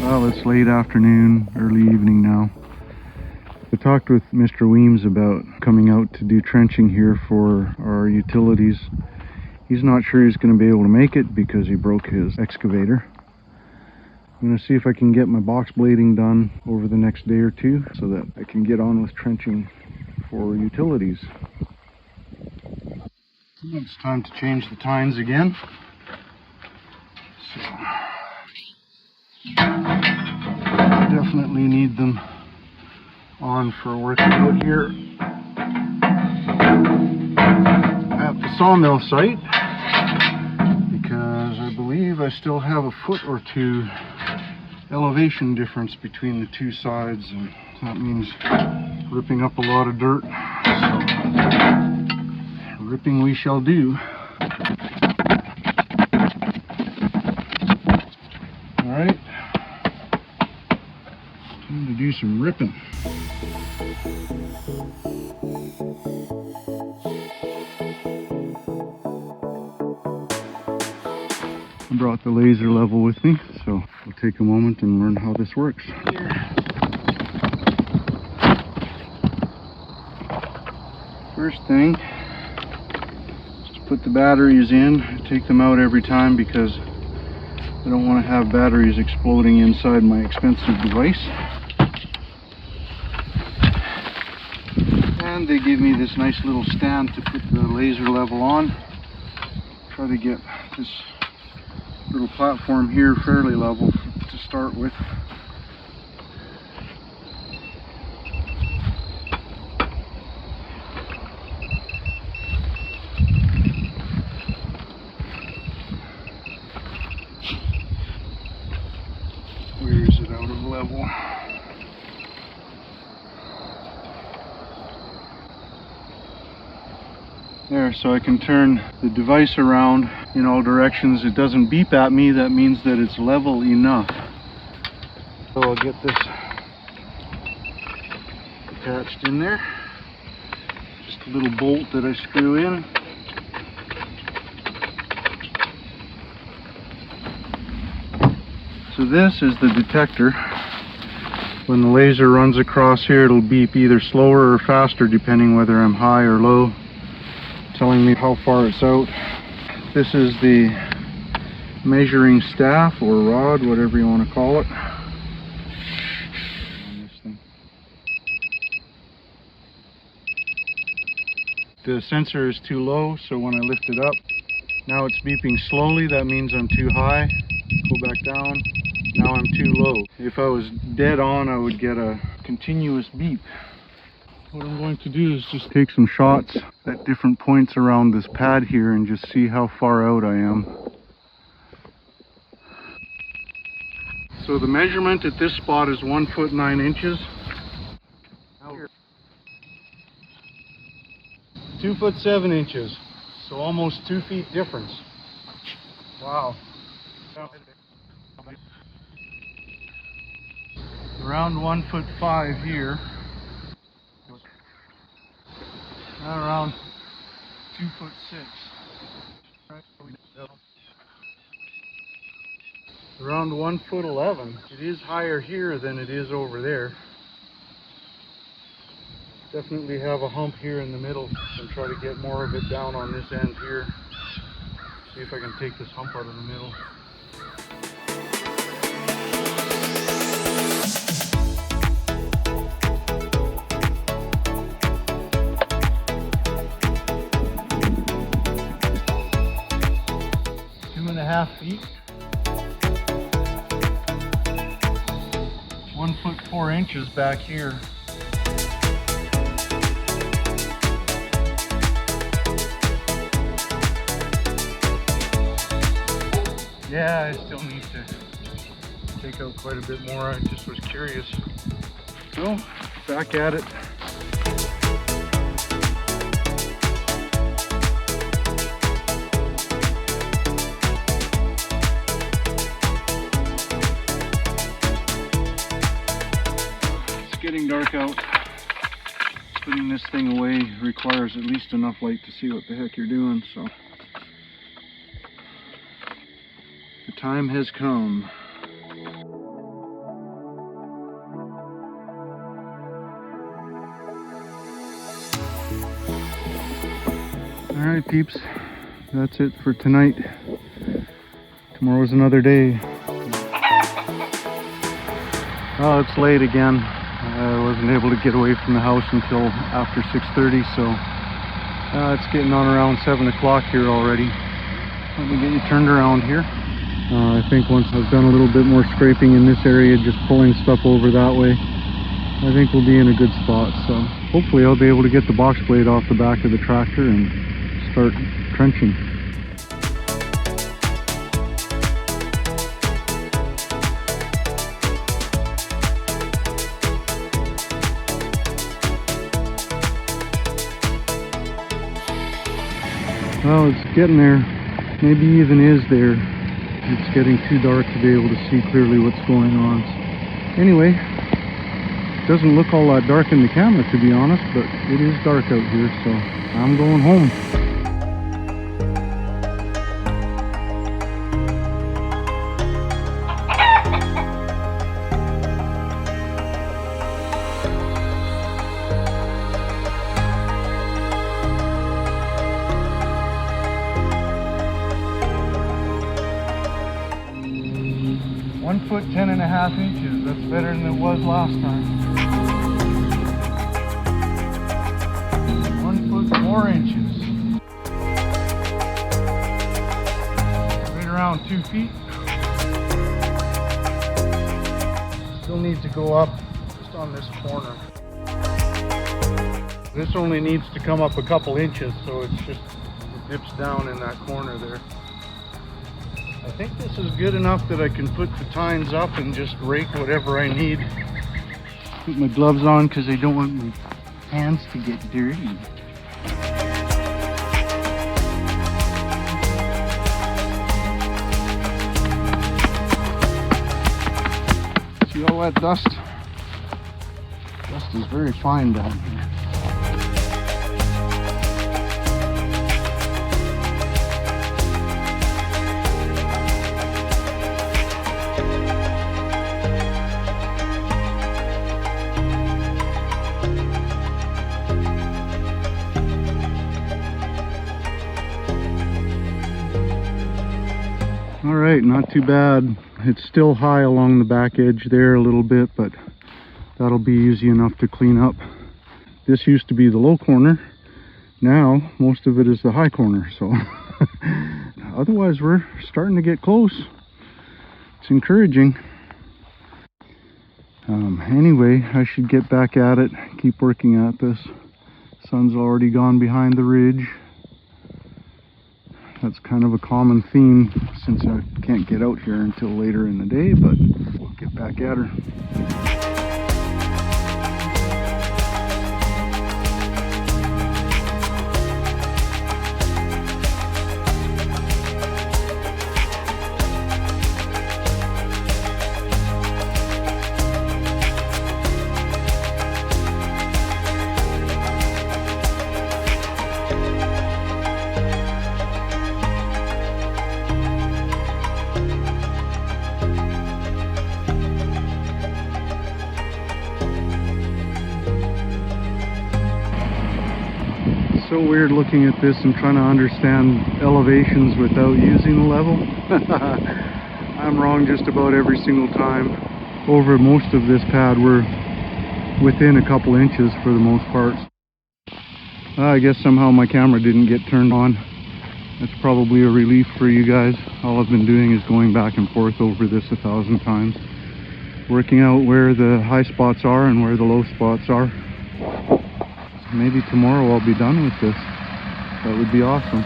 Well, it's late afternoon, early evening now. I talked with Mr. Weems about coming out to do trenching here for our utilities. He's not sure he's going to be able to make it because he broke his excavator. I'm going to see if I can get my box blading done over the next day or two so that I can get on with trenching for utilities. It's time to change the tines again. So, definitely need them on for working out here at the sawmill site, because I believe I still have a foot or two elevation difference between the two sides, and that means ripping up a lot of dirt. So, ripping we shall do. Alright, time to do some ripping. I brought the laser level with me, so we'll take a moment and learn how this works. Here. First thing, just put the batteries in. I take them out every time because I don't want to have batteries exploding inside my expensive device. And they give me this nice little stand to put the laser level on. Try to get this little platform here fairly level to start with. Where is it out of level? There, so I can turn the device around in all directions. It doesn't beep at me. That means that it's level enough. So I'll get this attached in there. Just a little bolt that I screw in. So this is the detector. When the laser runs across here, it'll beep either slower or faster depending whether I'm high or low, telling me how far it's out. This is the measuring staff or rod, whatever you want to call it. The sensor is too low, so when I lift it up, now it's beeping slowly. That means I'm too high. Go back down. Now I'm too low. If I was dead on, I would get a continuous beep. What I'm going to do is just take some shots at different points around this pad here and just see how far out I am. So the measurement at this spot is 1 foot 9 inches. 2 foot 7 inches. So almost 2 feet difference. Wow. Around 1 foot 5 here. Around 2 foot 6. Around 1 foot 11. It is higher here than it is over there. Definitely have a hump here in the middle and try to get more of it down on this end here. See if I can take this hump out of the middle. .5 feet. 1 foot 4 inches back here. Yeah, I still need to take out quite a bit more. I just was curious. So, back at it. Getting dark out. Putting this thing away requires at least enough light to see what the heck you're doing, so the time has come. Alright peeps, that's it for tonight. Tomorrow's another day. Oh, it's late again. I wasn't able to get away from the house until after 6:30, so it's getting on around 7 o'clock here already. Let me get you turned around here. I think once I've done a little bit more scraping in this area, just pulling stuff over that way, I think we'll be in a good spot. So hopefully I'll be able to get the box blade off the back of the tractor and start trenching. Well, it's getting there. Maybe even is there. It's getting too dark to be able to see clearly what's going on. Anyway, it doesn't look all that dark in the camera, to be honest, but it is dark out here, so I'm going home. One foot 10.5 inches. That's better than it was last time. 1 foot 4 inches. Right around 2 feet. Still needs to go up just on this corner. This only needs to come up a couple inches, so it dips down in that corner there. I think this is good enough that I can put the tines up and just rake whatever I need. Put my gloves on because I don't want my hands to get dirty. See all that dust? Dust is very fine down here. Alright, not too bad. It's still high along the back edge there a little bit, but that'll be easy enough to clean up. This used to be the low corner. Now, most of it is the high corner, so otherwise we're starting to get close. It's encouraging. Anyway, I should get back at it, keep working at this. Sun's already gone behind the ridge. That's kind of a common theme since I can't get out here until later in the day, but we'll get back at her. So weird looking at this and trying to understand elevations without using the level. I'm wrong just about every single time. Over most of this pad we're within a couple inches for the most part. I guess somehow my camera didn't get turned on. That's probably a relief for you guys. All I've been doing is going back and forth over this 1,000 times, working out where the high spots are and where the low spots are. Maybe tomorrow I'll be done with this. That would be awesome.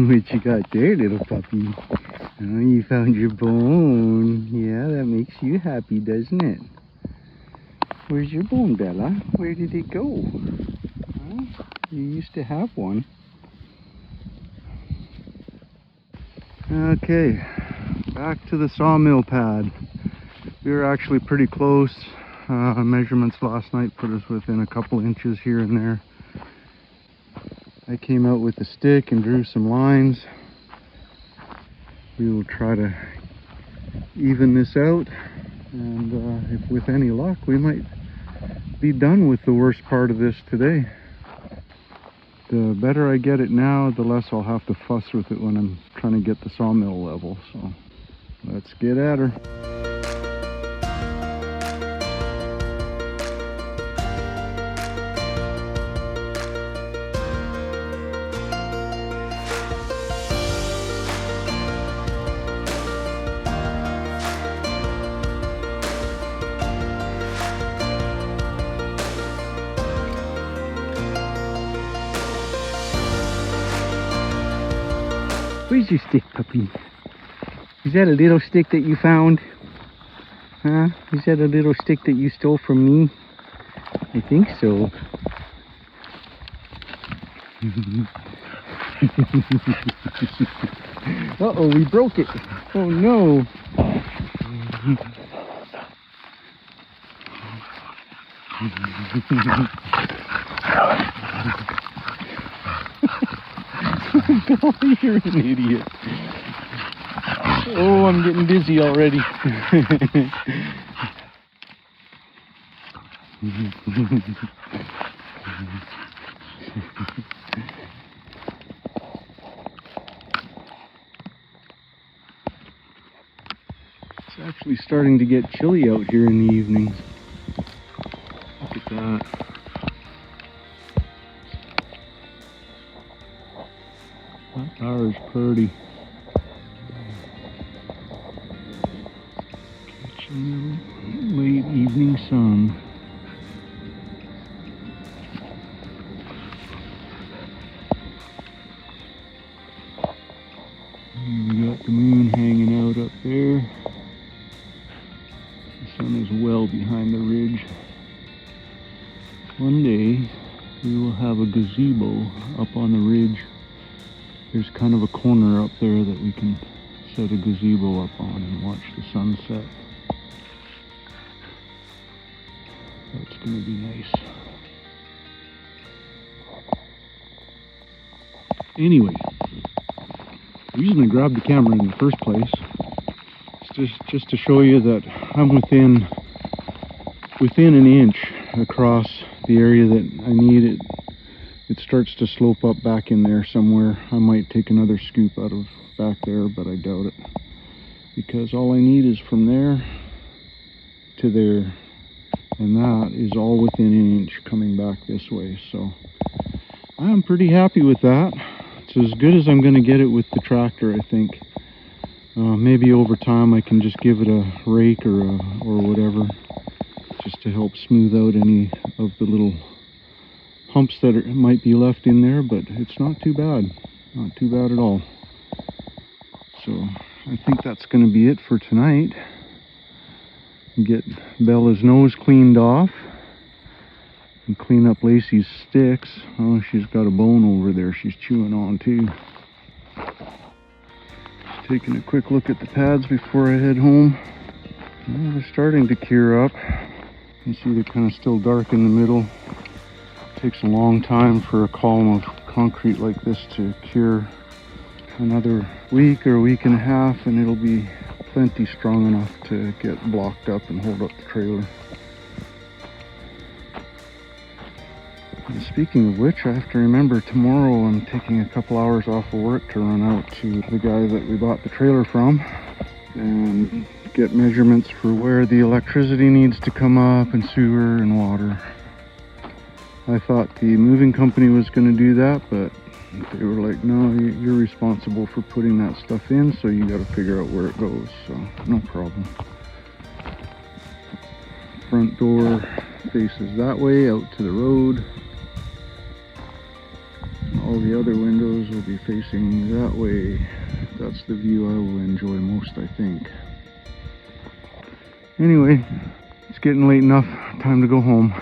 What you got there, little puppy? Oh, you found your bone. Yeah, that makes you happy, doesn't it? Where's your bone, Bella? Where did it go? Huh? You used to have one. Okay, back to the Sawmill Pad. We were actually pretty close. Measurements last night put us within a couple inches here and there. I came out with a stick and drew some lines. We will try to even this out, and if with any luck we might be done with the worst part of this today. The better I get it now, the less I'll have to fuss with it when I'm trying to get the sawmill level. So let's get at her. Where's your stick, puppy? Is that a little stick that you found? Huh? Is that a little stick that you stole from me? I think so. Uh-oh, we broke it. Oh no. Golly, you're an idiot. Oh, I'm getting dizzy already. It's actually starting to get chilly out here in the evenings. Look at that. That tower is pretty. Catching the late evening sun. And we got the moon hanging out up there. The sun is well behind the ridge. One day we will have a gazebo up on the ridge. There's kind of a corner up there that we can set a gazebo up on and watch the sunset. That's going to be nice. Anyway, the reason I grabbed the camera in the first place is just to show you that I'm within an inch across the area that I need it. It starts to slope up back in there somewhere. I might take another scoop out of back there, but I doubt it. Because all I need is from there to there. And that is all within an inch coming back this way. So I'm pretty happy with that. It's as good as I'm going to get it with the tractor, I think. Maybe over time I can just give it a rake or whatever, just to help smooth out any of the little humps that might be left in there, but it's not too bad. Not too bad at all. So I think that's going to be it for tonight. Get Bella's nose cleaned off and clean up Lacey's sticks. Oh, she's got a bone over there she's chewing on too. Just taking a quick look at the pads before I head home. Well, they're starting to cure up. You see they're kind of still dark in the middle. It takes a long time for a column of concrete like this to cure. Another week or a week and a half and it'll be plenty strong enough to get blocked up and hold up the trailer. And speaking of which, I have to remember tomorrow I'm taking a couple hours off of work to run out to the guy that we bought the trailer from and get measurements for where the electricity needs to come up and sewer and water. I thought the moving company was going to do that, but they were like, no, you're responsible for putting that stuff in, so you got to figure out where it goes. So no problem. Front door faces that way out to the road. All the other windows will be facing that way. That's the view I will enjoy most, I think. Anyway, it's getting late enough. Time to go home.